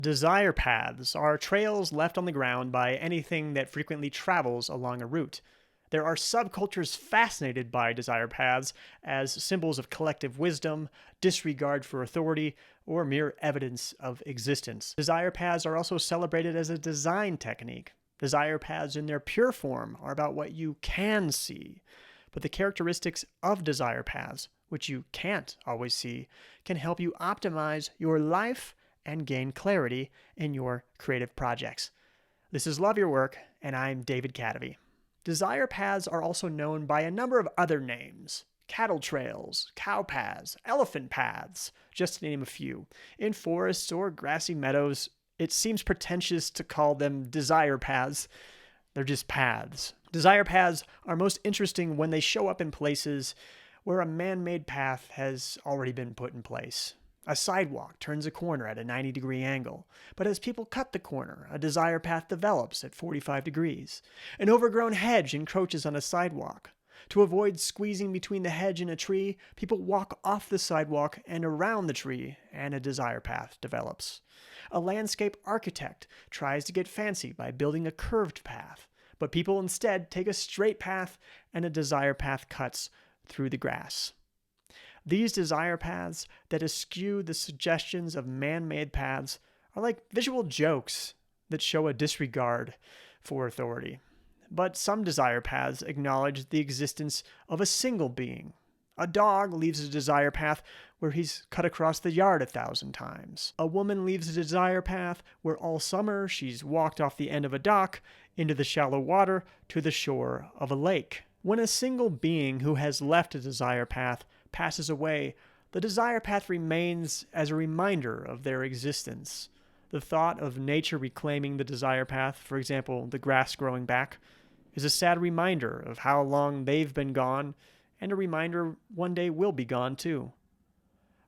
Desire paths are trails left on the ground by anything that frequently travels along a route. There are subcultures fascinated by desire paths as symbols of collective wisdom, disregard for authority, or mere evidence of existence. Desire paths are also celebrated as a design technique. Desire paths in their pure form are about what you can see, but the characteristics of desire paths, which you can't always see, can help you optimize your life and gain clarity in your creative projects. This is Love Your Work, and I'm David Cadavy. Desire paths are also known by a number of other names: cattle trails, cow paths, elephant paths, just to name a few. In forests or grassy meadows, it seems pretentious to call them desire paths. They're just paths. Desire paths are most interesting when they show up in places where a man-made path has already been put in place. A sidewalk turns a corner at a 90-degree angle, but as people cut the corner, a desire path develops at 45 degrees. An overgrown hedge encroaches on a sidewalk. To avoid squeezing between the hedge and a tree, people walk off the sidewalk and around the tree, and a desire path develops. A landscape architect tries to get fancy by building a curved path, but people instead take a straight path, and a desire path cuts through the grass. These desire paths that eschew the suggestions of man-made paths are like visual jokes that show a disregard for authority. But some desire paths acknowledge the existence of a single being. A dog leaves a desire path where he's cut across the yard 1,000 times. A woman leaves a desire path where all summer she's walked off the end of a dock into the shallow water to the shore of a lake. When a single being who has left a desire path passes away, the desire path remains as a reminder of their existence. The thought of nature reclaiming the desire path, for example, the grass growing back, is a sad reminder of how long they've been gone, and a reminder one day we'll be gone too.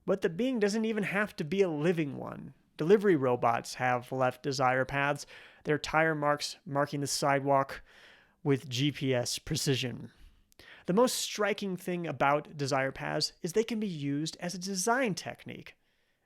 But the being doesn't even have to be a living one. Delivery robots have left desire paths, their tire marks marking the sidewalk with GPS precision. The most striking thing about desire paths is they can be used as a design technique.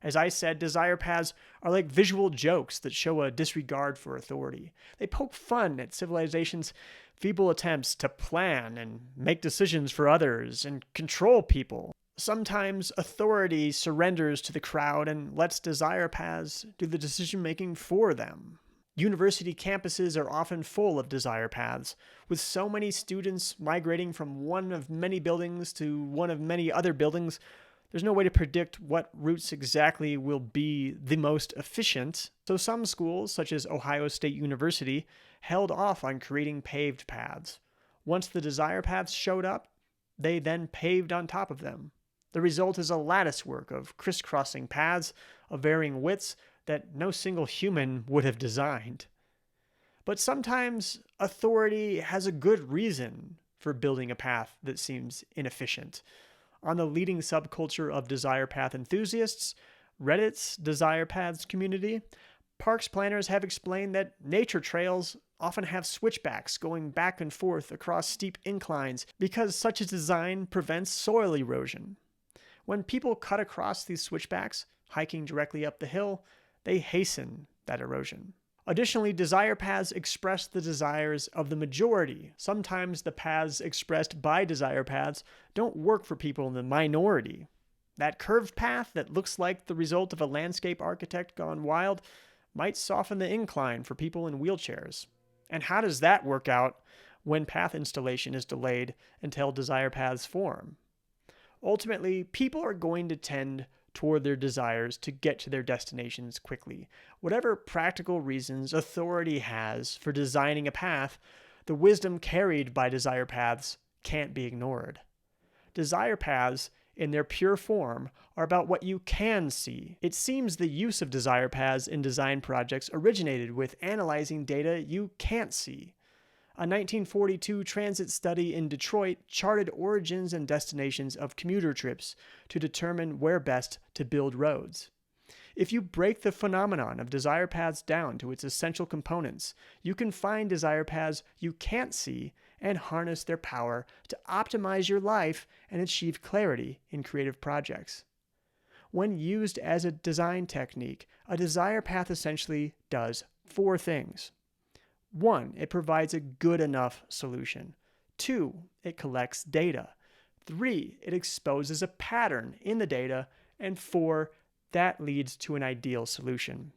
As I said, desire paths are like visual jokes that show a disregard for authority. They poke fun at civilization's feeble attempts to plan and make decisions for others and control people. Sometimes authority surrenders to the crowd and lets desire paths do the decision-making for them. University campuses are often full of desire paths, with so many students migrating from one of many buildings to one of many other buildings. There's no way to predict what routes exactly will be the most efficient, so some schools, such as Ohio State University, held off on creating paved paths. Once the desire paths showed up, they then paved on top of them. The result is a latticework of crisscrossing paths of varying widths that no single human would have designed. But sometimes authority has a good reason for building a path that seems inefficient. On the leading subculture of desire path enthusiasts, Reddit's Desire Paths community, parks planners have explained that nature trails often have switchbacks going back and forth across steep inclines because such a design prevents soil erosion. When people cut across these switchbacks, hiking directly up the hill, they hasten that erosion. Additionally, desire paths express the desires of the majority. Sometimes the paths expressed by desire paths don't work for people in the minority. That curved path that looks like the result of a landscape architect gone wild might soften the incline for people in wheelchairs. And how does that work out when path installation is delayed until desire paths form? Ultimately, people are going to tend toward their desires to get to their destinations quickly. Whatever practical reasons authority has for designing a path, the wisdom carried by desire paths can't be ignored. Desire paths, in their pure form, are about what you can see. It seems the use of desire paths in design projects originated with analyzing data you can't see. A 1942 transit study in Detroit charted origins and destinations of commuter trips to determine where best to build roads. If you break the phenomenon of desire paths down to its essential components, you can find desire paths you can't see and harness their power to optimize your life and achieve clarity in creative projects. When used as a design technique, a desire path essentially does four things. 1. It provides a good enough solution. 2. It collects data. 3. It exposes a pattern in the data. And 4. That leads to an ideal solution.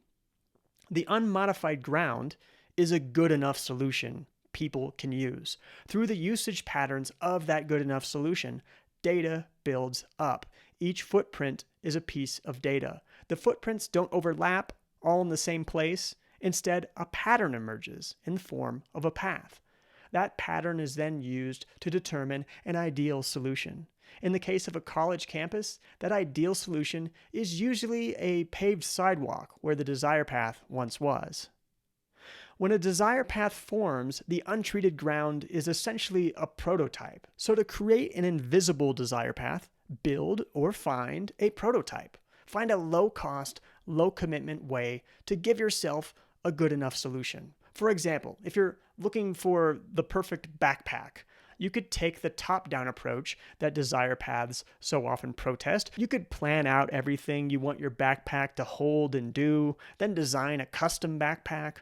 The unmodified ground is a good enough solution people can use. Through the usage patterns of that good enough solution, data builds up. Each footprint is a piece of data. The footprints don't overlap all in the same place. Instead, a pattern emerges in the form of a path. That pattern is then used to determine an ideal solution. In the case of a college campus, that ideal solution is usually a paved sidewalk where the desire path once was. When a desire path forms, the untreated ground is essentially a prototype. So to create an invisible desire path, build or find a prototype. Find a low-cost, low-commitment way to give yourself a good enough solution. For example, if you're looking for the perfect backpack, you could take the top-down approach that desire paths so often protest. You could plan out everything you want your backpack to hold and do, then design a custom backpack.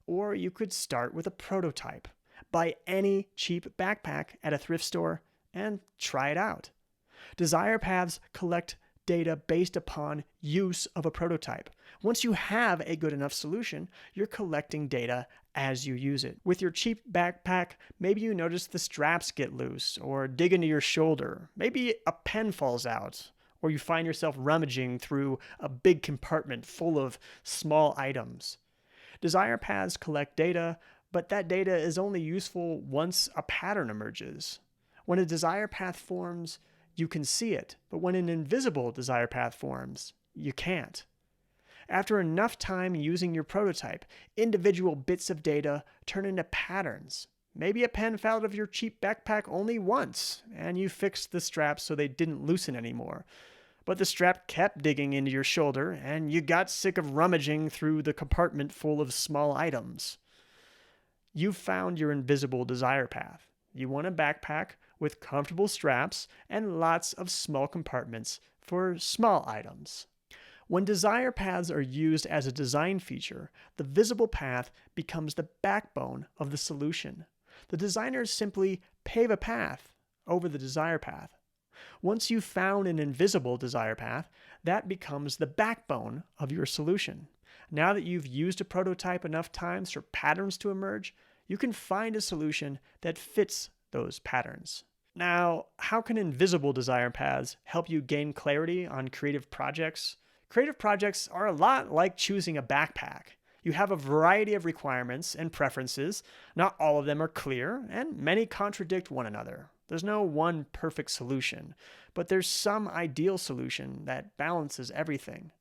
Or you could start with a prototype. Buy any cheap backpack at a thrift store and try it out. Desire paths collect data based upon use of a prototype. Once you have a good enough solution, you're collecting data as you use it. With your cheap backpack, maybe you notice the straps get loose or dig into your shoulder. Maybe a pen falls out, or you find yourself rummaging through a big compartment full of small items. Desire paths collect data, but that data is only useful once a pattern emerges. When a desire path forms, you can see it, but when an invisible desire path forms, you can't. After enough time using your prototype, individual bits of data turn into patterns. Maybe a pen fell out of your cheap backpack only once, and you fixed the straps so they didn't loosen anymore. But the strap kept digging into your shoulder, and you got sick of rummaging through the compartment full of small items. You found your invisible desire path. You want a backpack with comfortable straps and lots of small compartments for small items. When desire paths are used as a design feature, the visible path becomes the backbone of the solution. The designers simply pave a path over the desire path. Once you've found an invisible desire path, that becomes the backbone of your solution. Now that you've used a prototype enough times for patterns to emerge, you can find a solution that fits those patterns. Now, how can invisible desire paths help you gain clarity on creative projects? Creative projects are a lot like choosing a backpack. You have a variety of requirements and preferences. Not all of them are clear, and many contradict one another. There's no one perfect solution, but there's some ideal solution that balances everything.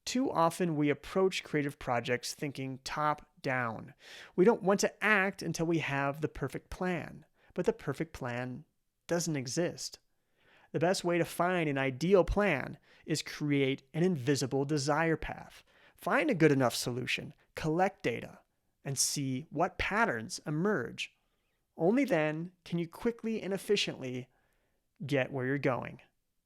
Too often we approach creative projects thinking top-down. We don't want to act until we have the perfect plan, but the perfect plan doesn't exist. The best way to find an ideal plan is create an invisible desire path. Find a good enough solution, collect data, and see what patterns emerge. Only then can you quickly and efficiently get where you're going.